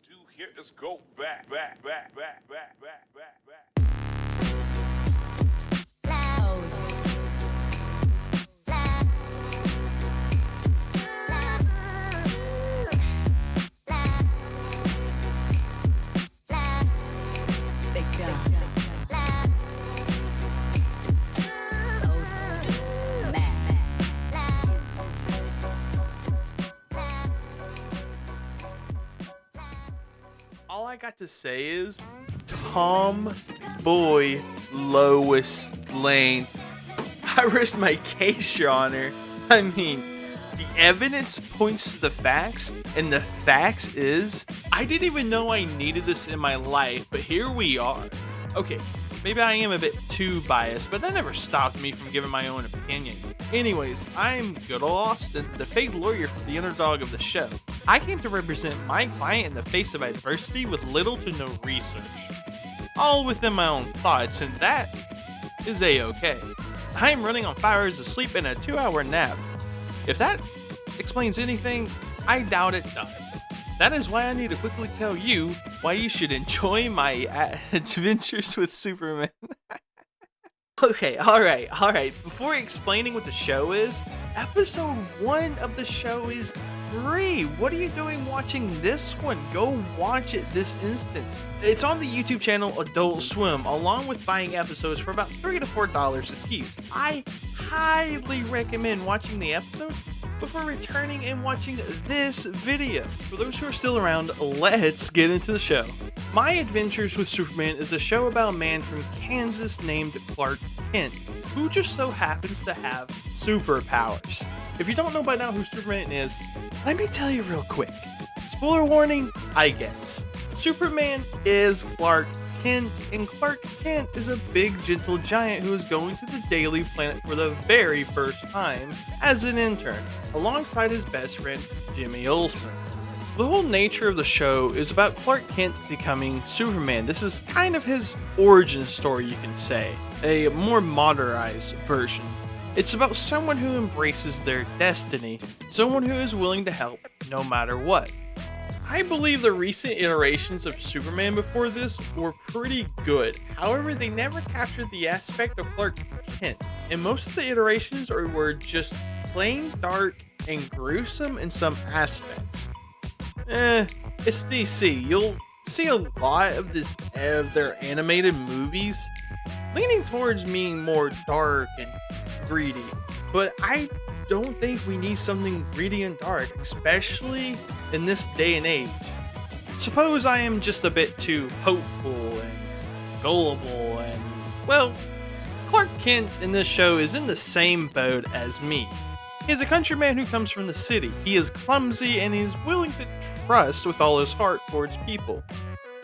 do here is go back. All I got to say is Tomboy Lois Lane. I risked my case, Your Honor. I mean, the evidence points to the facts, and the facts is I didn't even know I needed this in my life, but here we are. Okay, maybe I am a bit too biased, but that never stopped me from giving my own opinion. Anyways, I'm GoodOl'Austin, the fake lawyer for the underdog of the show. I came to represent my client in the face of adversity with little to no research. All within my own thoughts, and that is a-okay. I am running on 5 hours of sleep and a 2-hour nap. If that explains anything, I doubt it does. That is why I need to quickly tell you why you should enjoy my adventures with Superman. Okay, alright. Before explaining what the show is, episode 1 of the show is free. What are you doing watching this one? Go watch it this instance. It's on the YouTube channel Adult Swim, along with buying episodes for about $3 to $4 a piece. I highly recommend watching the episode before returning and watching this video. For those who are still around, let's get into the show. My Adventures with Superman is a show about a man from Kansas named Clark Kent, who just so happens to have superpowers. If you don't know by now who Superman is, let me tell you real quick. Spoiler warning, I guess. Superman is Clark Kent, and Clark Kent is a big, gentle giant who is going to the Daily Planet for the very first time as an intern, alongside his best friend, Jimmy Olsen. The whole nature of the show is about Clark Kent becoming Superman. This is kind of his origin story, you can say, a more modernized version. It's about someone who embraces their destiny, someone who is willing to help no matter what. I believe the recent iterations of Superman before this were pretty good. However, they never captured the aspect of Clark Kent, and most of the iterations were just plain dark and gruesome in some aspects. It's DC. You'll see a lot of their animated movies leaning towards being more dark and greedy, but I don't think we need something greedy and dark, especially in this day and age. Suppose I am just a bit too hopeful and gullible, and well, Clark Kent in this show is in the same boat as me. He is a countryman who comes from the city. He is clumsy and he's willing to trust with all his heart towards people.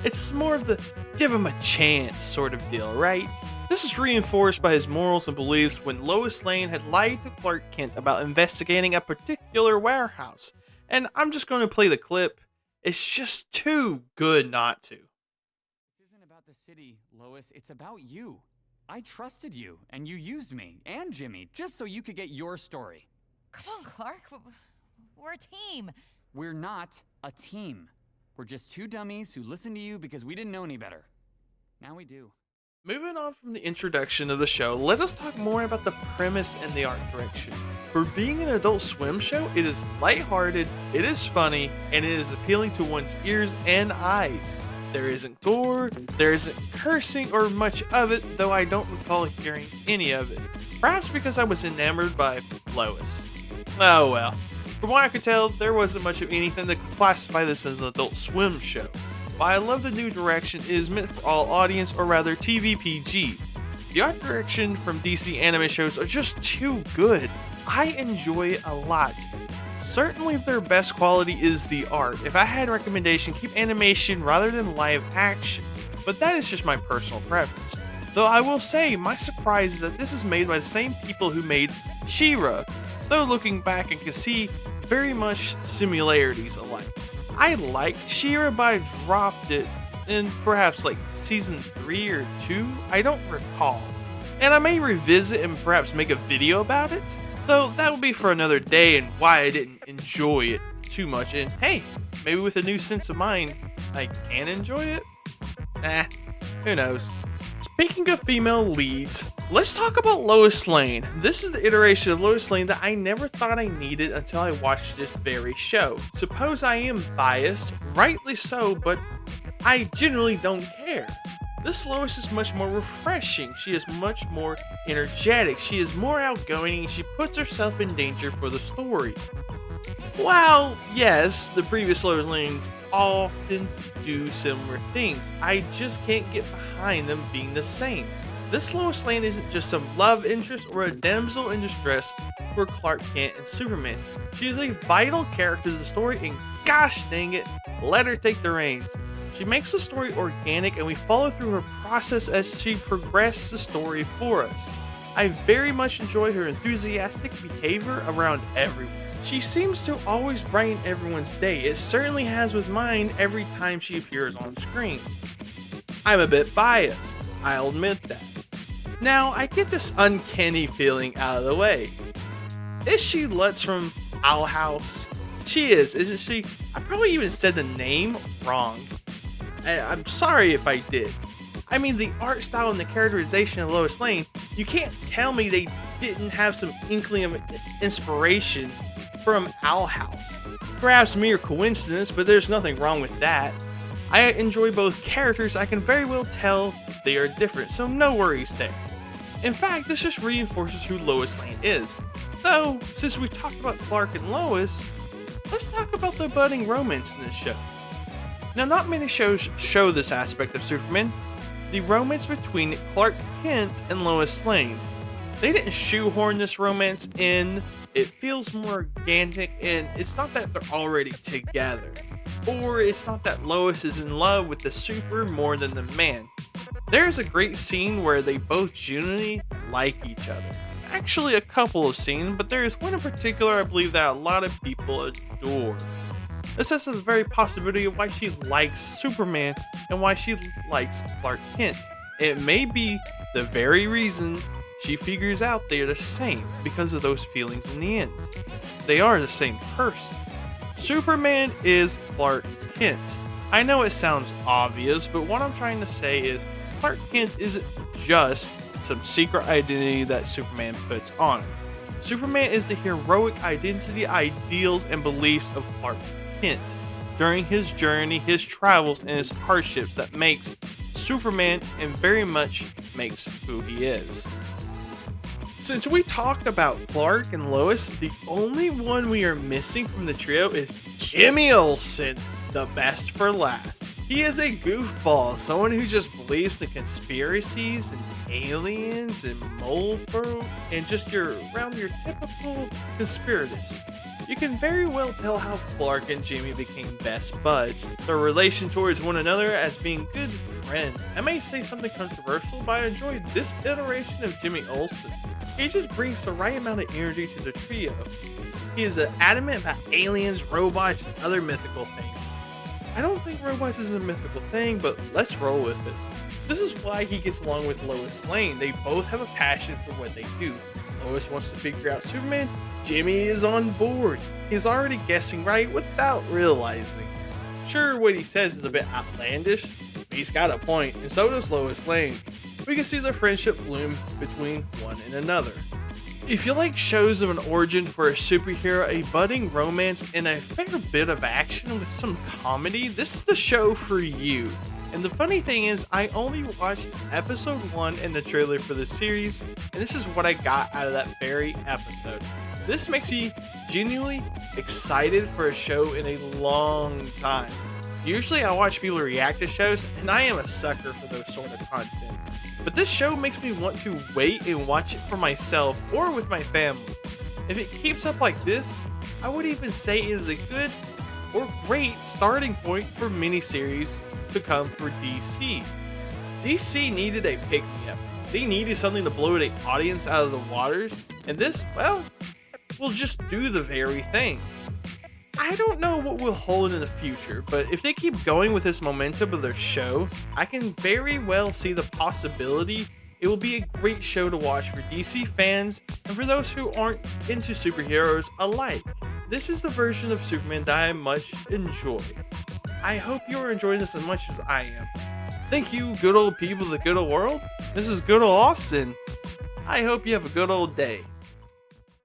It's more of the give him a chance sort of deal, right? This is reinforced by his morals and beliefs when Lois Lane had lied to Clark Kent about investigating a particular warehouse. And I'm just going to play the clip. It's just too good not to. This isn't about the city, Lois. It's about you. I trusted you, and you used me and Jimmy just so you could get your story. Come on, Clark. We're a team. We're not a team. We're just two dummies who listened to you because we didn't know any better. Now we do. Moving on from the introduction of the show, let us talk more about the premise and the art direction. For being an Adult Swim show, it is lighthearted, it is funny, and it is appealing to one's ears and eyes. There isn't gore, there isn't cursing or much of it, though I don't recall hearing any of it. Perhaps because I was enamored by Lois. Oh well. From what I could tell, there wasn't much of anything that could classify this as an Adult Swim show. While I love the new direction, it is meant for all audience, or rather TVPG. The art direction from DC anime shows are just too good. I enjoy it a lot. Certainly their best quality is the art. If I had a recommendation, keep animation rather than live action. But that is just my personal preference. Though I will say, my surprise is that this is made by the same people who made She-Ra. Though looking back, I can see very much similarities alike. I like She-Ra, but I dropped it in perhaps like season 3 or 2, I don't recall. And I may revisit and perhaps make a video about it, though that will be for another day and why I didn't enjoy it too much. And hey, maybe with a new sense of mind, I can enjoy it? Who knows. Speaking of female leads, let's talk about Lois Lane. This is the iteration of Lois Lane that I never thought I needed until I watched this very show. Suppose I am biased, rightly so, but I generally don't care. This Lois is much more refreshing. She is much more energetic. She is more outgoing and she puts herself in danger for the story. While, yes, the previous Lois Lanes often do similar things, I just can't get behind them being the same. This Lois Lane isn't just some love interest or a damsel in distress for Clark Kent and Superman. She is a vital character to the story, and gosh dang it, let her take the reins. She makes the story organic and we follow through her process as she progresses the story for us. I very much enjoy her enthusiastic behavior around everyone. She seems to always brighten everyone's day. It certainly has with mine every time she appears on screen. I'm a bit biased, I'll admit that. Now, I get this uncanny feeling out of the way. Is she Lutz from Owl House? She is, isn't she? I probably even said the name wrong. I'm sorry if I did. I mean, the art style and the characterization of Lois Lane, you can't tell me they didn't have some inkling of inspiration from Owl House. Perhaps mere coincidence, but there's nothing wrong with that. I enjoy both characters. I can very well tell they are different, so no worries there. In fact, this just reinforces who Lois Lane is. Though, since we talked about Clark and Lois, let's talk about the budding romance in this show. Now, not many shows show this aspect of Superman, the romance between Clark Kent and Lois Lane. They didn't shoehorn this romance in. It feels more organic, and it's not that they're already together. Or it's not that Lois is in love with the super more than the man. There's a great scene where they both genuinely like each other. Actually, a couple of scenes, but there is one in particular I believe that a lot of people adore. This is the very possibility of why she likes Superman and why she likes Clark Kent. It may be the very reason she figures out they are the same because of those feelings in the end. They are the same person. Superman is Clark Kent. I know it sounds obvious, but what I'm trying to say is Clark Kent isn't just some secret identity that Superman puts on. Superman is the heroic identity, ideals, and beliefs of Clark Kent during his journey, his travels, and his hardships that makes Superman and very much makes who he is. Since we talked about Clark and Lois, the only one we are missing from the trio is Jimmy Olsen, the best for last. He is a goofball, someone who just believes in conspiracies and aliens and mole fur and just your typical conspiratist. You can very well tell how Clark and Jimmy became best buds, their relation towards one another as being good friends. I may say something controversial, but I enjoyed this iteration of Jimmy Olsen. He just brings the right amount of energy to the trio. He is adamant about aliens, robots, and other mythical things. I don't think robots is a mythical thing, but let's roll with it. This is why he gets along with Lois Lane. They both have a passion for what they do. Lois wants to figure out Superman. Jimmy is on board. He's already guessing right without realizing. Sure, what he says is a bit outlandish, but he's got a point, and so does Lois Lane. We can see their friendship bloom between one and another. If you like shows of an origin for a superhero, a budding romance, and a fair bit of action with some comedy, this is the show for you. And the funny thing is, I only watched episode 1 and the trailer for the series, and this is what I got out of that very episode. This makes me genuinely excited for a show in a long time. Usually I watch people react to shows, and I am a sucker for those sort of content. But this show makes me want to wait and watch it for myself or with my family. If it keeps up like this, I would even say it is a good or great starting point for miniseries to come for DC. DC needed a pick-me-up. They needed something to blow the audience out of the waters, and this, well, will just do the very thing. I don't know what will hold in the future, but if they keep going with this momentum of their show, I can very well see the possibility it will be a great show to watch for DC fans and for those who aren't into superheroes alike. This is the version of Superman that I much enjoy. I hope you're enjoying this as much as I am. Thank you, good old people of the good old world. This is GoodOl'Austin. I hope you have a good old day.